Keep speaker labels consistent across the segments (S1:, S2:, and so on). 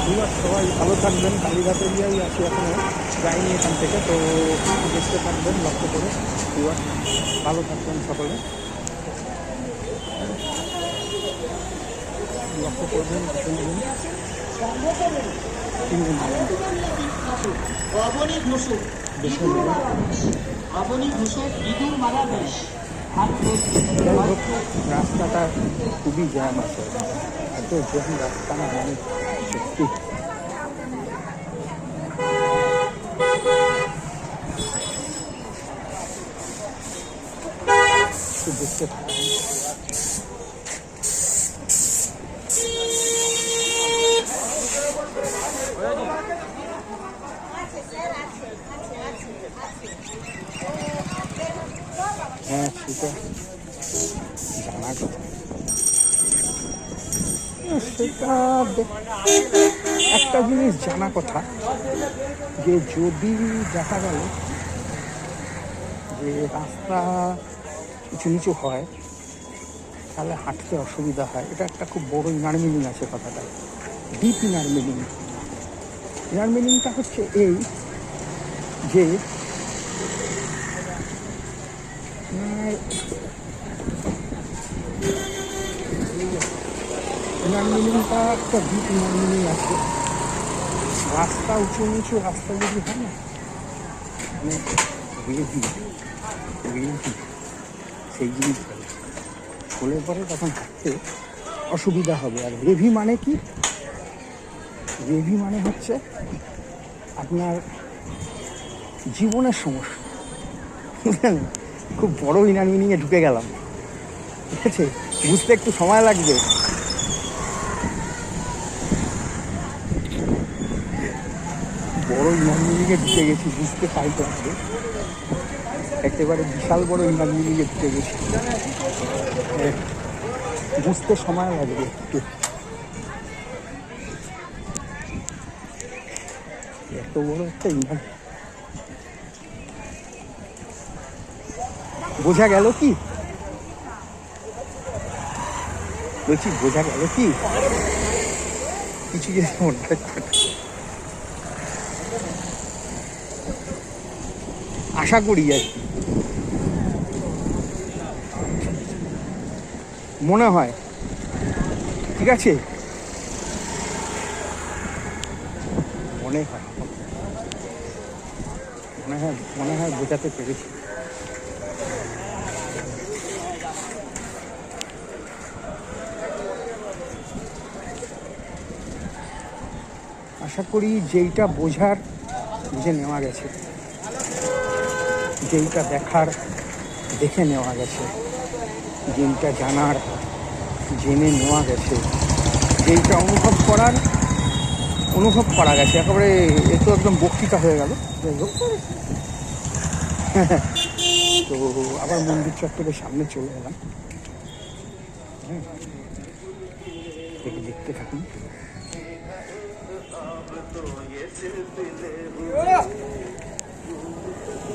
S1: Bieber সবাই ভালো থাকবেন। কালীঘাটে গিয়েই আছি, এখনও যাইনি এখান থেকে, তো দেখতে থাকবেন লক্ষ্য করে। বিবার ভালো থাকবেন সকলে, লক্ষ্য করবেন। রাস্তাটা খুবই জ্যাম আছে, এত জ্যাম রাস্তা না, মানে সত্যি। দেখতে হ্যাঁ, সেটা জানা কথা। সেটা একটা জিনিস জানা কথা, যে যদি দেখা গেল যে রাস্তা কিছু নিচু হয়, তাহলে হাঁটতে অসুবিধা হয়। এটা একটা খুব বড় ইনার মিনিং আছে কথাটা, ডিপ ইনার মিনিং। ইনার মিনিংটা হচ্ছে এই যে ইনার মিনিংটা একটা ডিপ ইনার মিনিং আছে। রাস্তা উঁচু নিচু রাস্তা যদি হয় না, মানে সেই জিনিস হলে পরে তখন হাঁটতে অসুবিধা হবে। আর রেভি মানে কি? রেভি মানে হচ্ছে আপনার জীবনের সমস্যা। খুব বড় ইনার মিনিংয়ে ঢুকে গেলাম, ঠিক আছে, বুঝতে একটু সময় লাগবে। বড় ইনার মিনিংয়ে ঢুকে গেছি, বুঝতে টাইম লাগবে। একেবারে বিশাল বড় ইনার মিনিংয়ে ঢুকে গেছি, বুঝতে সময় লাগবে একটু। এত বড় একটা ইনার, বোঝা গেল কি বলছি? বোঝা গেল কি? কিছু কিছু মনে রাখবে, আশা করি আর কি, মনে হয়। ঠিক আছে, মনে হয় বোঝাতে পেরেছি। আশা করি যেইটা বোঝার বুঝে নেওয়া গেছে, যেইটা দেখার দেখে নেওয়া গেছে, যেইটা জানার জেনে নেওয়া গেছে, যেইটা অনুভব করা গেছে। একেবারে এ তো একদম বক্তৃতা হয়ে গেল। তো আবার মন্দির চত্বরের সামনে চলে এলাম। দেখতে থাকুন।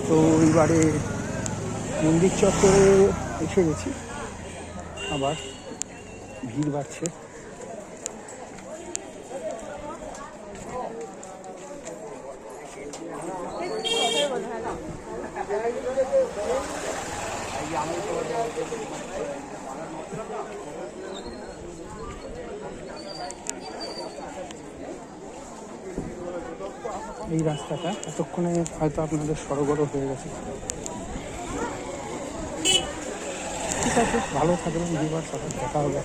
S1: তো এবারে মন্দির চত্বরে এসে গেছি, আবার ভিড় বাড়ছে। এই রাস্তাটা এতক্ষণে হয়তো আপনাদের সড়গড় হয়ে গেছে। ঠিক আছে, ভালো থাকবেন। এবার সকাল দেখা হবে।